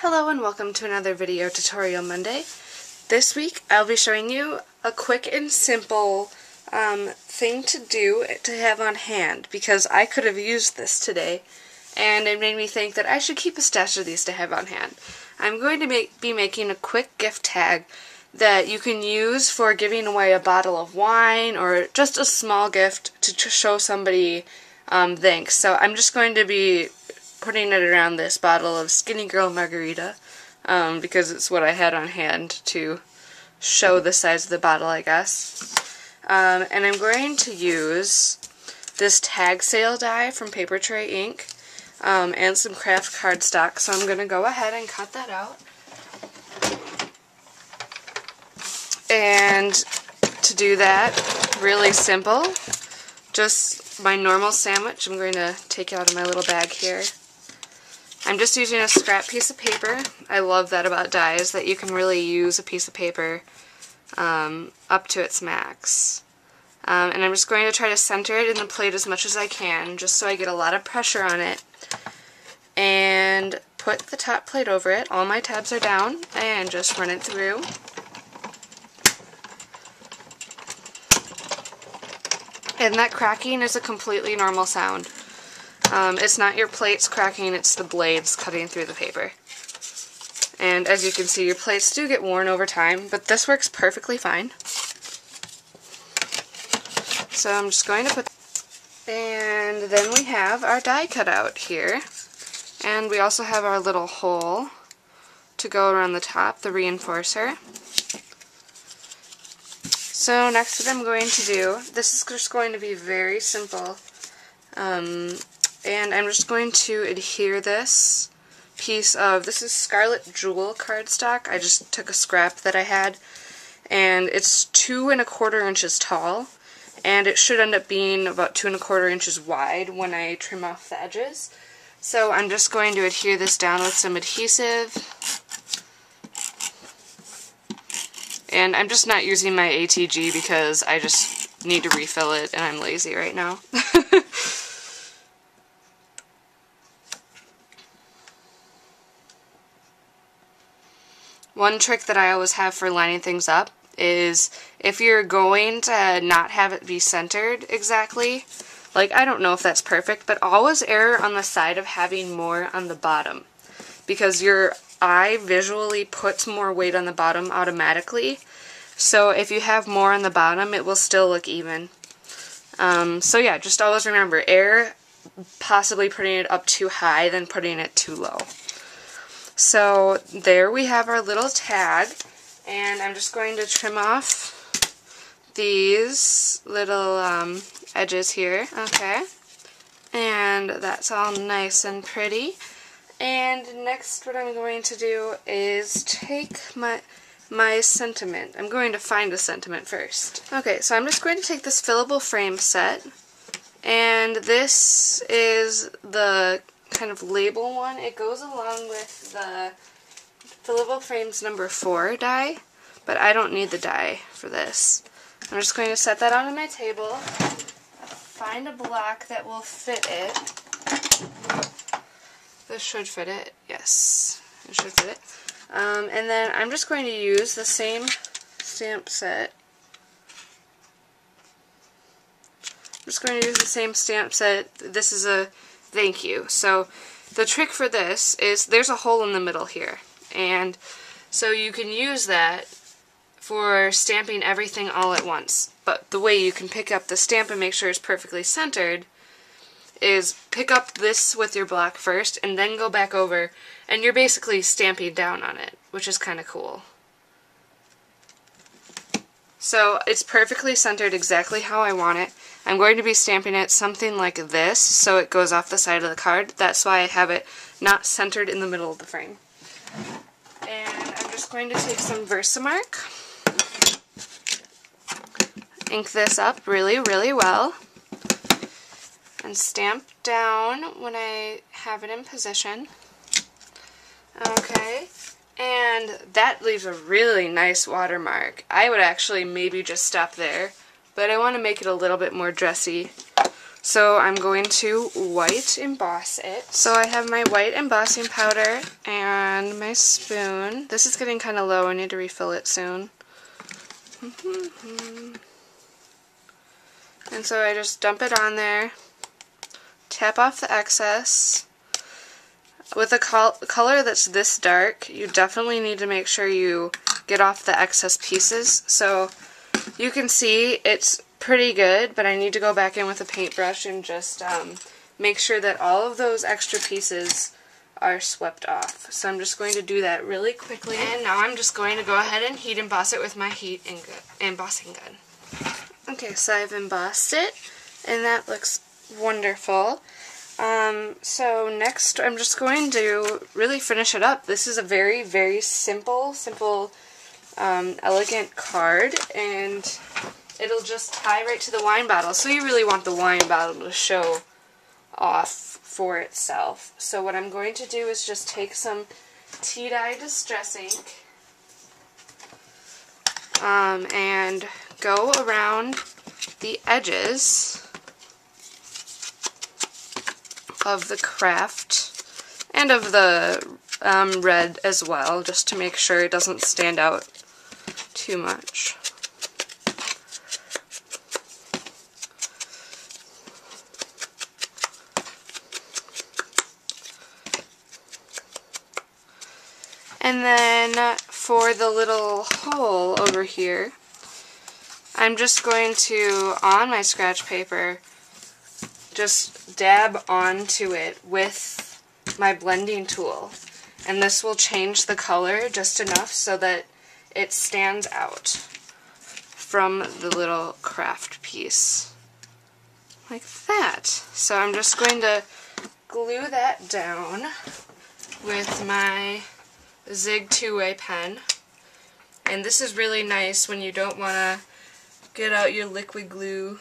Hello and welcome to another video tutorial Monday. This week I'll be showing you a quick and simple thing to do to have on hand because I could have used this today and it made me think that I should keep a stash of these to have on hand. I'm going to be making a quick gift tag that you can use for giving away a bottle of wine or just a small gift to show somebody thanks. So I'm just going to be putting it around this bottle of Skinny Girl Margarita because it's what I had on hand to show the size of the bottle, I guess. And I'm going to use this tag sale die from Paper Tray Ink and some craft cardstock, so I'm going to go ahead and cut that out. And to do that, really simple, just my normal sandwich. I'm going to take it out of my little bag here. I'm just using a scrap piece of paper. I love that about dies, that you can really use a piece of paper up to its max. And I'm just going to try to center it in the plate as much as I can, just so I get a lot of pressure on it. And put the top plate over it. All my tabs are down, and just run it through. And that cracking is a completely normal sound. It's not your plates cracking, it's the blades cutting through the paper. And as you can see, your plates do get worn over time, but this works perfectly fine. So I'm just going to put... And then we have our die cut out here. And we also have our little hole to go around the top, the reinforcer. So next what I'm going to do, this is just going to be very simple, and I'm just going to adhere this piece of, this is Scarlet Jewel cardstock. I just took a scrap that I had, and it's 2 1/4 inches tall, and it should end up being about 2 1/4 inches wide when I trim off the edges. So I'm just going to adhere this down with some adhesive. And I'm just not using my ATG because I just need to refill it and I'm lazy right now. One trick that I always have for lining things up is if you're going to not have it be centered exactly, like I don't know if that's perfect, but always err on the side of having more on the bottom because your eye visually puts more weight on the bottom automatically. So if you have more on the bottom, it will still look even. So yeah, just always remember, err possibly putting it up too high than putting it too low. So there we have our little tag, and I'm just going to trim off these little edges here. Okay, and that's all nice and pretty. And next what I'm going to do is take my sentiment. I'm going to find a sentiment first. Okay, so I'm just going to take this fillable frame set, and this is the kind of label one. It goes along with the fillable frames number 4 die, but I don't need the die for this. I'm just going to set that on my table, find a block that will fit it. This should fit it. Yes, it should fit it. And then I'm just going to use the same stamp set. I'm just going to use the same stamp set. This is a thank you. So the trick for this is there's a hole in the middle here. And so you can use that for stamping everything all at once. But the way you can pick up the stamp and make sure it's perfectly centered is pick up this with your block first and then go back over, and you're basically stamping down on it, which is kind of cool. So it's perfectly centered exactly how I want it. I'm going to be stamping it something like this so it goes off the side of the card. That's why I have it not centered in the middle of the frame. And I'm just going to take some Versamark, ink this up really, really well, and stamp down when I have it in position. Okay, and that leaves a really nice watermark. I would actually maybe just stop there, but I want to make it a little bit more dressy. So I'm going to white emboss it. So I have my white embossing powder and my spoon. This is getting kind of low. I need to refill it soon. And so I just dump it on there, tap off the excess. With a color that's this dark, you definitely need to make sure you get off the excess pieces. So you can see it's pretty good, but I need to go back in with a paintbrush and just make sure that all of those extra pieces are swept off. So I'm just going to do that really quickly. And now I'm just going to go ahead and heat emboss it with my embossing gun. Okay, so I've embossed it, and that looks wonderful. So next I'm just going to really finish it up. This is a very, very simple, elegant card, and it'll just tie right to the wine bottle. So you really want the wine bottle to show off for itself. So what I'm going to do is just take some tea dye distress ink and go around the edges of the craft and of the red as well, just to make sure it doesn't stand out too much. And then for the little hole over here, I'm just going to, on my scratch paper, just dab onto it with my blending tool. And this will change the color just enough so that it stands out from the little craft piece. Like that. So I'm just going to glue that down with my Zig 2-way pen. And this is really nice when you don't want to get out your liquid glue,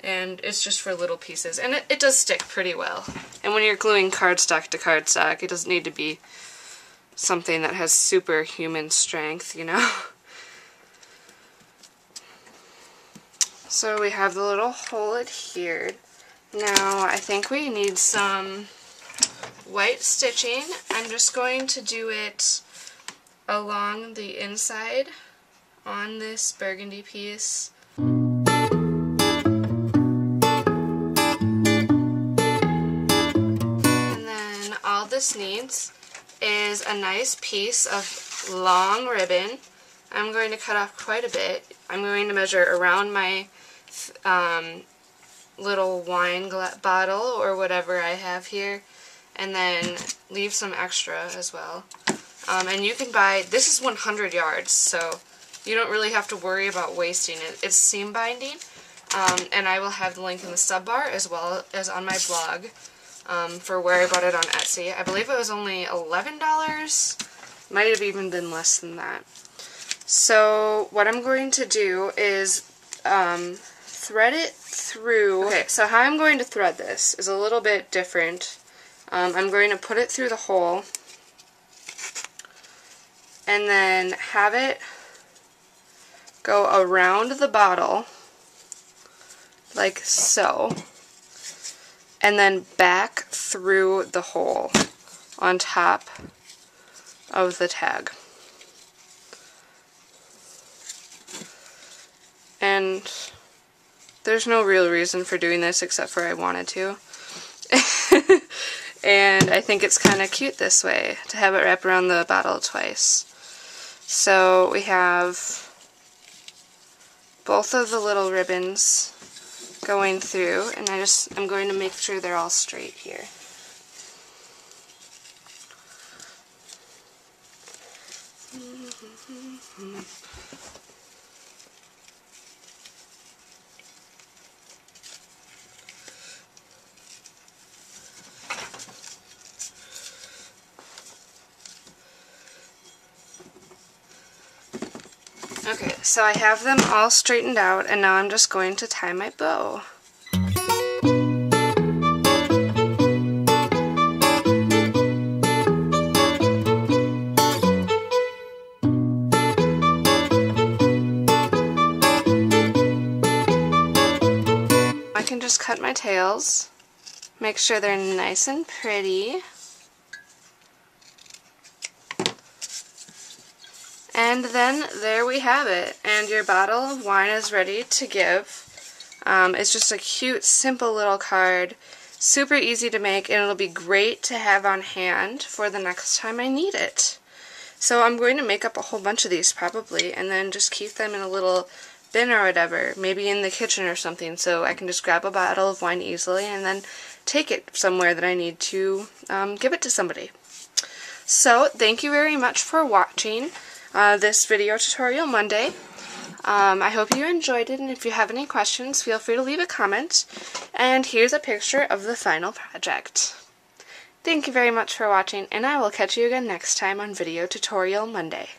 and it's just for little pieces, and it does stick pretty well. And when you're gluing cardstock to cardstock, it doesn't need to be something that has superhuman strength, you know. So we have the little hole adhered. Now I think we need some white stitching. I'm just going to do it along the inside on this burgundy piece. And then all this needs is a nice piece of long ribbon. I'm going to cut off quite a bit. I'm going to measure around my little wine bottle or whatever I have here, and then leave some extra as well. And you can buy, this is 100 yards, so you don't really have to worry about wasting it. It's seam binding, and I will have the link in the sub bar as well as on my blog for where I bought it on Etsy. I believe it was only $11. Might have even been less than that. So what I'm going to do is thread it through. Okay, so how I'm going to thread this is a little bit different. I'm going to put it through the hole and then have it go around the bottle like so, and then back through the hole on top of the tag. And there's no real reason for doing this except for I wanted to. And I think it's kind of cute this way, to have it wrap around the bottle twice. So we have both of the little ribbons going through, and I'm going to make sure they're all straight here. Okay, so I have them all straightened out, and now I'm just going to tie my bow. details. Make sure they're nice and pretty. And then there we have it. And your bottle of wine is ready to give. It's just a cute, simple little card. Super easy to make, and it'll be great to have on hand for the next time I need it. So I'm going to make up a whole bunch of these probably, and then just keep them in a little bin or whatever, maybe in the kitchen or something, so I can just grab a bottle of wine easily and then take it somewhere that I need to give it to somebody. So thank you very much for watching this video tutorial Monday. I hope you enjoyed it, and if you have any questions, feel free to leave a comment. And here's a picture of the final project. Thank you very much for watching, and I will catch you again next time on Video Tutorial Monday.